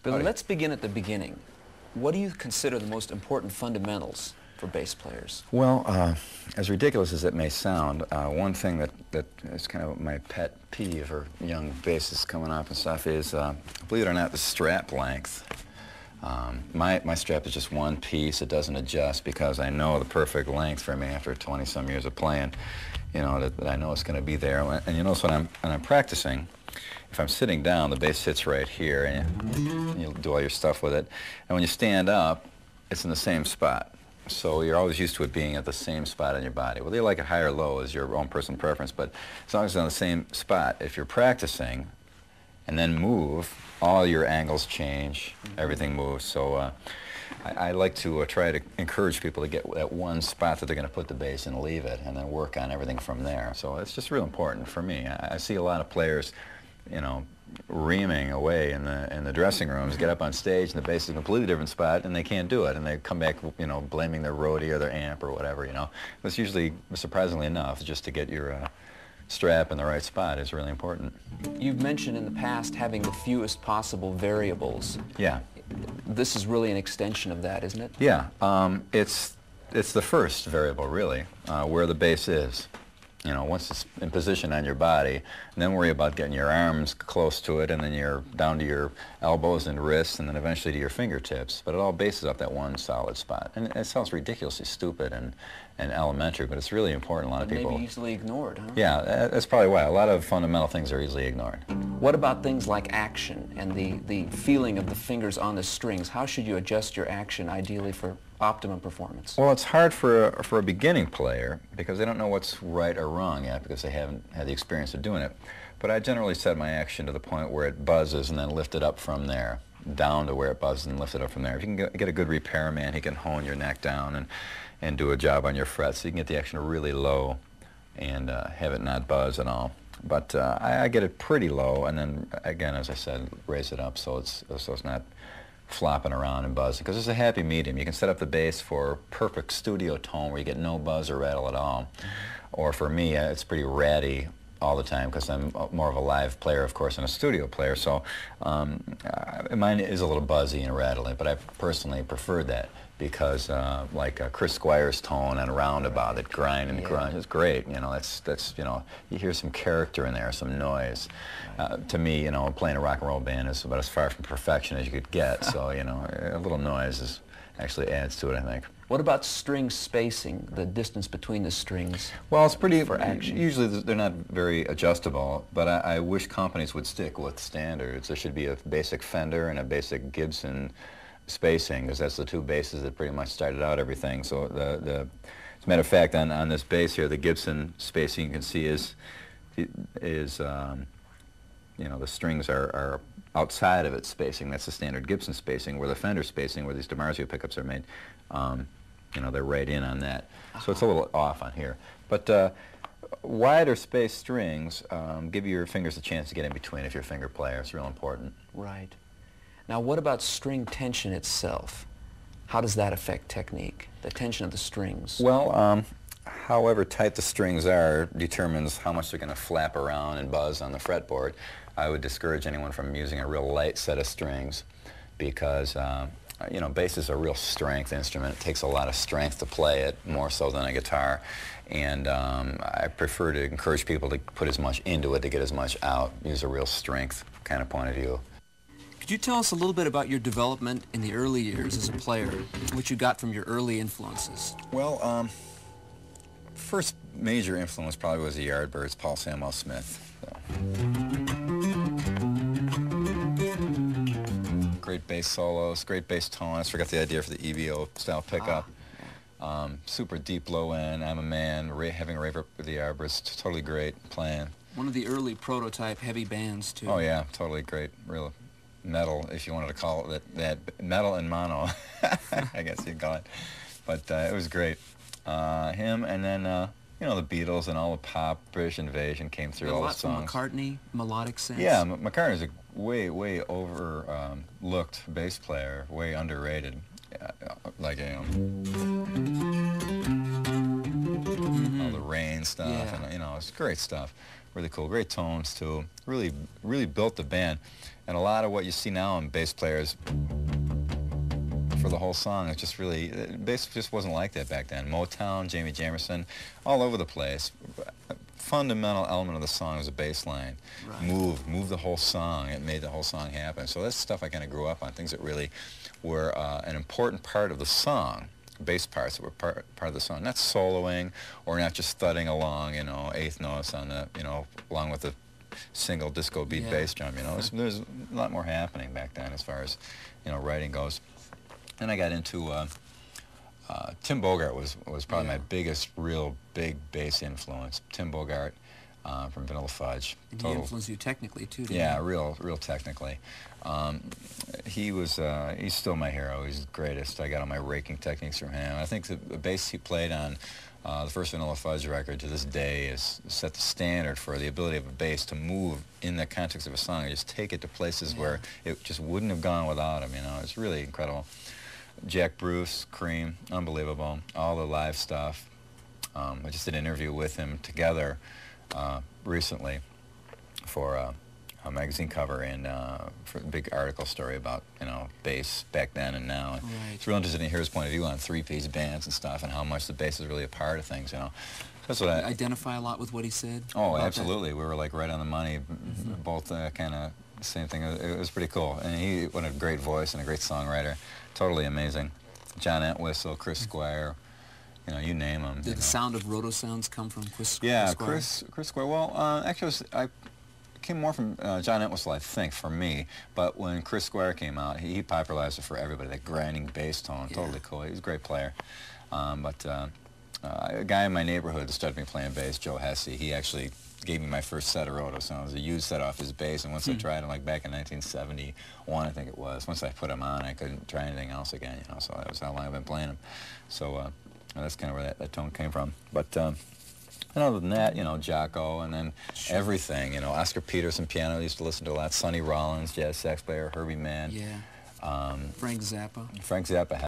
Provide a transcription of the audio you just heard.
Billy, let's begin at the beginning. What do you consider the most important fundamentals for bass players? Well, as ridiculous as it may sound, one thing that is kind of my pet peeve for young bassists coming up and stuff is, believe it or not, the strap length. My strap is just one piece. It doesn't adjust because I know the perfect length for me after 20-some years of playing, you know, that I know it's going to be there. And you notice when I'm practicing, if I'm sitting down, the bass sits right here, and you do all your stuff with it. And when you stand up, it's in the same spot. So you're always used to it being at the same spot on your body. Whether you like it high or low is your own personal preference, but as long as it's on the same spot, if you're practicing and then move, all your angles change, everything moves. So I like to try to encourage people to get that one spot that they're going to put the bass and leave it, and then work on everything from there. So it's just real important for me. I see a lot of players, you know, reaming away in the dressing rooms, get up on stage and the bass is in a completely different spot and they can't do it, and they come back, you know, blaming their roadie or their amp or whatever, you know. It's usually, surprisingly enough, just to get your strap in the right spot is really important. You've mentioned in the past having the fewest possible variables. Yeah. This is really an extension of that, isn't it? Yeah. It's the first variable, really, where the bass is. You know, once it's in position on your body, and then worry about getting your arms close to it, and then you're down to your elbows and wrists, and then eventually to your fingertips. But it all bases off that one solid spot. And it sounds ridiculously stupid and elementary, but it's really important. A lot of people maybe easily ignored, huh? Yeah, that's probably why. A lot of fundamental things are easily ignored. What about things like action and the feeling of the fingers on the strings? How should you adjust your action ideally for optimum performance? Well, it's hard for a beginning player because they don't know what's right or wrong yet because they haven't had the experience of doing it. But I generally set my action to the point where it buzzes and then lift it up from there, down to where it buzzes and lift it up from there. If you can get a good repairman, he can hone your neck down and do a job on your frets, so you can get the action really low and have it not buzz at all. But I get it pretty low, and then again, as I said, raise it up so it's not flopping around and buzzing, because it's a happy medium. You can set up the bass for perfect studio tone where you get no buzz or rattle at all. Or for me, it's pretty ratty all the time because I'm more of a live player, of course, than a studio player. So mine is a little buzzy and rattly, but I personally prefer that because like Chris Squire's tone and Roundabout, that grind and grunge is great. You know, that's you know, you hear some character in there, some noise. To me, you know, playing a rock and roll band is about as far from perfection as you could get. So you know, a little noise actually adds to it, I think. What about string spacing, the distance between the strings? Well, it's pretty, for action. Usually they're not very adjustable, but I wish companies would stick with standards. There should be a basic Fender and a basic Gibson spacing, because that's the two basses that pretty much started out everything. So as a matter of fact, on this bass here, the Gibson spacing you can see is you know, the strings are outside of its spacing. That's the standard Gibson spacing, where the Fender spacing, where these DiMarzio pickups are made, you know, they're right in on that. So it's a little off on here. But wider spaced strings give your fingers a chance to get in between if you're a finger player. It's real important. Right. Now, what about string tension itself? How does that affect technique, the tension of the strings? Well, however tight the strings are determines how much they're going to flap around and buzz on the fretboard. I would discourage anyone from using a real light set of strings because, you know, bass is a real strength instrument. It takes a lot of strength to play it, more so than a guitar. And I prefer to encourage people to put as much into it to get as much out, use a real strength kind of point of view. Could you tell us a little bit about your development in the early years as a player, what you got from your early influences? Well, first major influence probably was the Yardbirds, Paul Samwell Smith. So. Great bass solos, great bass tone. I just forgot the idea for the EVO style pickup. Super deep low end, I'm a Man, having a rave up with the Yardbirds, totally great playing. One of the early prototype heavy bands, too. Oh yeah, totally great, real metal, if you wanted to call it that metal and mono, I guess you'd call it. But it was great. Him, and then you know, the Beatles and all the pop, British Invasion came through all the songs. A lot from McCartney, melodic sense. Yeah, McCartney's a way overlooked bass player, way underrated. Like, you know, all the Rain stuff, and you know, it's great stuff. really cool. Great tones too. Really built the band. And a lot of what you see now in bass players for the whole song, it's just really, bass just wasn't like that back then. Motown, Jamie Jamerson, all over the place. A fundamental element of the song was a bass line. Right. Move the whole song. It made the whole song happen. So that's stuff I kind of grew up on, things that really were an important part of the song. Bass parts that were part of the song, not soloing or not just thudding along, you know, eighth notes on the, you know, along with the single disco beat bass drum, you know. There's a lot more happening back then as far as, you know, writing goes. Then I got into Tim Bogart was probably my biggest real big bass influence. Tim Bogart from Vanilla Fudge. And he influenced you technically too, didn't Yeah, he? real technically. He's still my hero. He's the greatest. I got all my raking techniques from him. I think the bass he played on the first Vanilla Fudge record to this day is set the standard for the ability of a bass to move in the context of a song and just take it to places where it just wouldn't have gone without him, you know. It's really incredible. Jack Bruce, Cream, unbelievable. All the live stuff. I just did an interview with him together recently for a magazine cover and for a big article story about, you know, bass back then and now. And it's real interesting to hear his point of view on three-piece bands and stuff and how much the bass is really a part of things, you know. That's what I identify a lot with what he said. Oh, absolutely. We were like right on the money, both kind of same thing. It was pretty cool. And he had a great voice and a great songwriter. Totally amazing. John Entwistle, Chris Squire, you know, you name them. Did the sound of Roto Sounds come from Chris Squire? Yeah, Chris Squire. Well, actually, it came more from John Entwistle, I think, for me. But when Chris Squire came out, he popularized it for everybody, that grinding bass tone. Totally cool. He was a great player. A guy in my neighborhood started me playing bass, Joe Hesse. He actually gave me my first set of Roto Sounds, a used set off his bass, and once I tried it, like back in 1971, I think it was, once I put him on, I couldn't try anything else again, you know, so that was how long I've been playing him. So that's kind of where that tone came from. But and other than that, you know, Jocko, and then everything, you know, Oscar Peterson piano, I used to listen to a lot, Sonny Rollins, jazz sax player, Herbie Mann. Yeah. Frank Zappa. Frank Zappa.